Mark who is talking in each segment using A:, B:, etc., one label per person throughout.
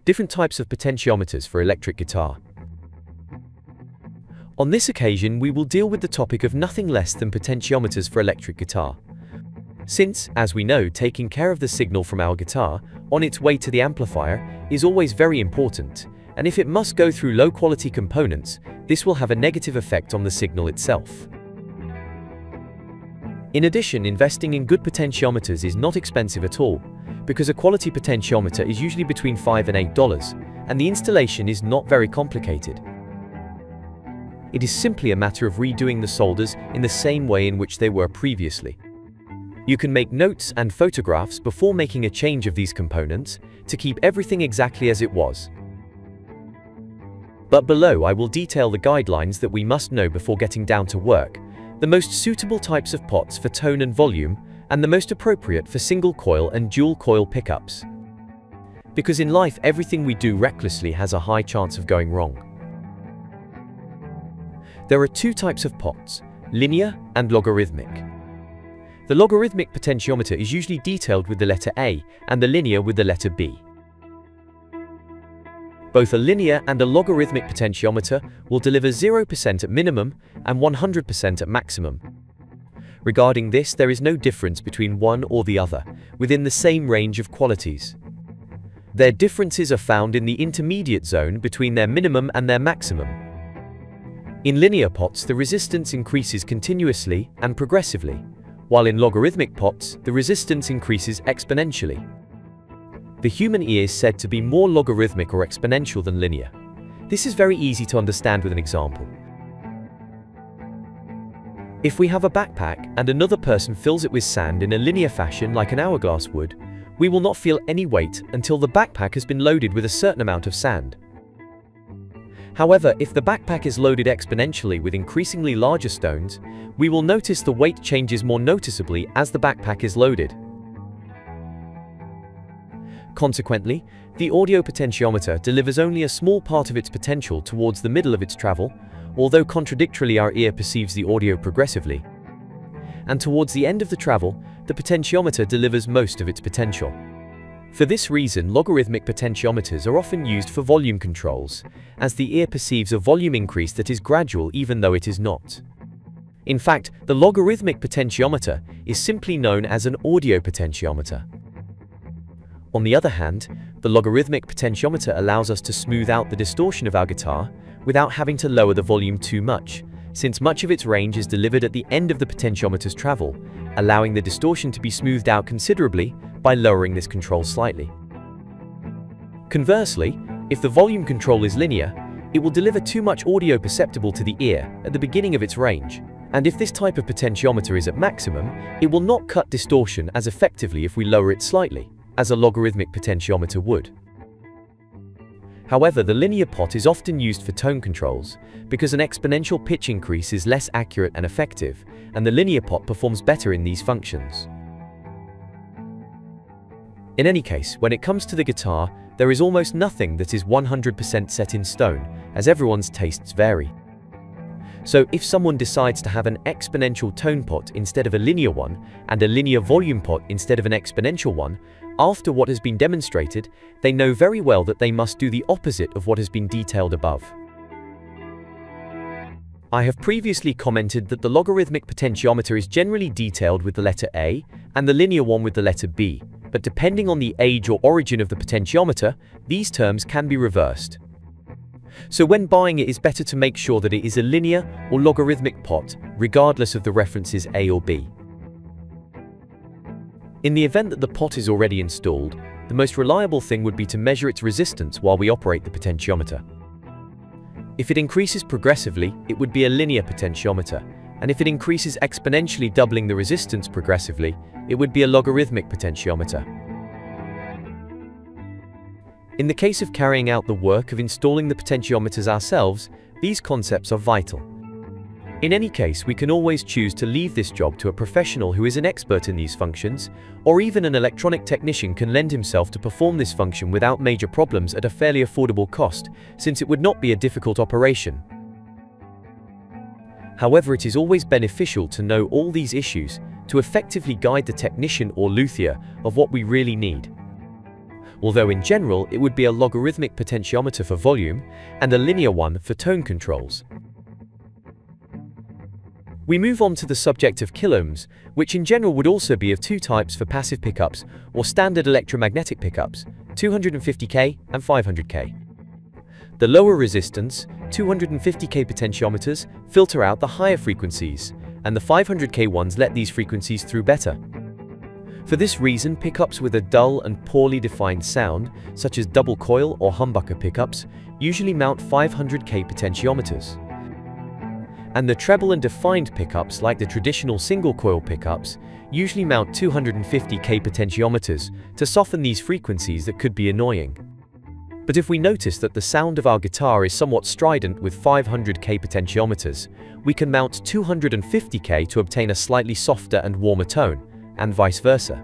A: Different types of potentiometers for electric guitar. On this occasion, we will deal with the topic of nothing less than potentiometers for electric guitar. Since, as we know, taking care of the signal from our guitar on its way to the amplifier is always very important, and if it must go through low-quality components, this will have a negative effect on the signal itself. In addition, investing in good potentiometers is not expensive at all, because a quality potentiometer is usually between $5 and $8, and the installation is not very complicated. It is simply a matter of redoing the solders in the same way in which they were previously. You can make notes and photographs before making a change of these components to keep everything exactly as it was. But below I will detail the guidelines that we must know before getting down to work, the most suitable types of pots for tone and volume, and the most appropriate for single coil and dual coil pickups. Because in life everything we do recklessly has a high chance of going wrong. There are two types of pots, linear and logarithmic. The logarithmic potentiometer is usually detailed with the letter A and the linear with the letter B. Both a linear and a logarithmic potentiometer will deliver 0% at minimum and 100% at maximum. Regarding this, there is no difference between one or the other, within the same range of qualities. Their differences are found in the intermediate zone between their minimum and their maximum. In linear pots, the resistance increases continuously and progressively, while in logarithmic pots, the resistance increases exponentially. The human ear is said to be more logarithmic or exponential than linear. This is very easy to understand with an example. If we have a backpack and another person fills it with sand in a linear fashion like an hourglass would, we will not feel any weight until the backpack has been loaded with a certain amount of sand. However, if the backpack is loaded exponentially with increasingly larger stones, we will notice the weight changes more noticeably as the backpack is loaded. Consequently, the audio potentiometer delivers only a small part of its potential towards the middle of its travel, although contradictorily our ear perceives the audio progressively. And towards the end of the travel, the potentiometer delivers most of its potential. For this reason, logarithmic potentiometers are often used for volume controls, as the ear perceives a volume increase that is gradual even though it is not. In fact, the logarithmic potentiometer is simply known as an audio potentiometer. On the other hand, the logarithmic potentiometer allows us to smooth out the distortion of our guitar without having to lower the volume too much, since much of its range is delivered at the end of the potentiometer's travel, allowing the distortion to be smoothed out considerably by lowering this control slightly. Conversely, if the volume control is linear, it will deliver too much audio perceptible to the ear at the beginning of its range, and if this type of potentiometer is at maximum, it will not cut distortion as effectively if we lower it slightly, as a logarithmic potentiometer would. However, the linear pot is often used for tone controls because an exponential pitch increase is less accurate and effective, and the linear pot performs better in these functions. In any case, when it comes to the guitar, there is almost nothing that is 100% set in stone, as everyone's tastes vary. So if someone decides to have an exponential tone pot instead of a linear one, and a linear volume pot instead of an exponential one, after what has been demonstrated, they know very well that they must do the opposite of what has been detailed above. I have previously commented that the logarithmic potentiometer is generally detailed with the letter A and the linear one with the letter B, but depending on the age or origin of the potentiometer, these terms can be reversed. So when buying it is better to make sure that it is a linear or logarithmic pot, regardless of the references A or B. In the event that the pot is already installed, the most reliable thing would be to measure its resistance while we operate the potentiometer. If it increases progressively, it would be a linear potentiometer, and if it increases exponentially, doubling the resistance progressively, it would be a logarithmic potentiometer. In the case of carrying out the work of installing the potentiometers ourselves, these concepts are vital. In any case, we can always choose to leave this job to a professional who is an expert in these functions, or even an electronic technician can lend himself to perform this function without major problems at a fairly affordable cost, since it would not be a difficult operation. However, it is always beneficial to know all these issues to effectively guide the technician or luthier of what we really need. although in general it would be a logarithmic potentiometer for volume and a linear one for tone controls. We move on to the subject of kiloohms, which in general would also be of two types for passive pickups or standard electromagnetic pickups, 250K and 500K. The lower resistance, 250K potentiometers filter out the higher frequencies, and the 500K ones let these frequencies through better. For this reason, pickups with a dull and poorly defined sound, such as double coil or humbucker pickups, usually mount 500K potentiometers. And the treble and defined pickups, like the traditional single coil pickups, usually mount 250K potentiometers to soften these frequencies that could be annoying. But if we notice that the sound of our guitar is somewhat strident with 500K potentiometers, we can mount 250K to obtain a slightly softer and warmer tone, and vice versa.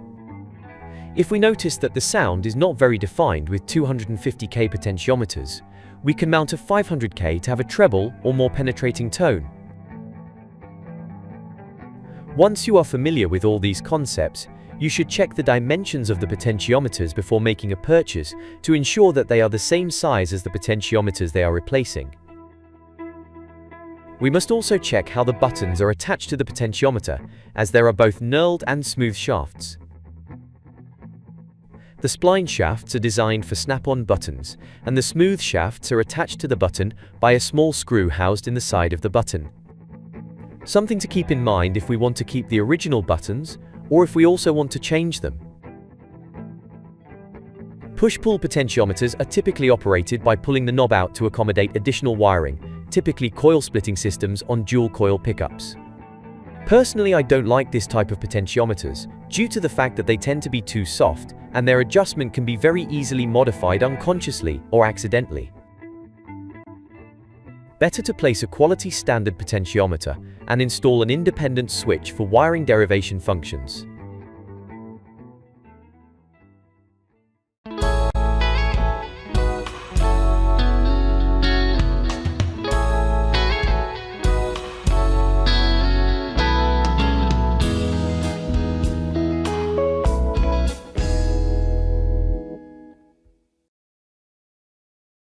A: If we notice that the sound is not very defined with 250K potentiometers, we can mount a 500K to have a treble or more penetrating tone. Once you are familiar with all these concepts, you should check the dimensions of the potentiometers before making a purchase to ensure that they are the same size as the potentiometers they are replacing. We must also check how the buttons are attached to the potentiometer, as there are both knurled and smooth shafts. The spline shafts are designed for snap-on buttons, and the smooth shafts are attached to the button by a small screw housed in the side of the button. Something to keep in mind if we want to keep the original buttons, or if we also want to change them. Push-pull potentiometers are typically operated by pulling the knob out to accommodate additional wiring, typically coil-splitting systems on dual-coil pickups. Personally, I don't like this type of potentiometers, due to the fact that they tend to be too soft, and their adjustment can be very easily modified unconsciously or accidentally. Better to place a quality standard potentiometer and install an independent switch for wiring derivation functions.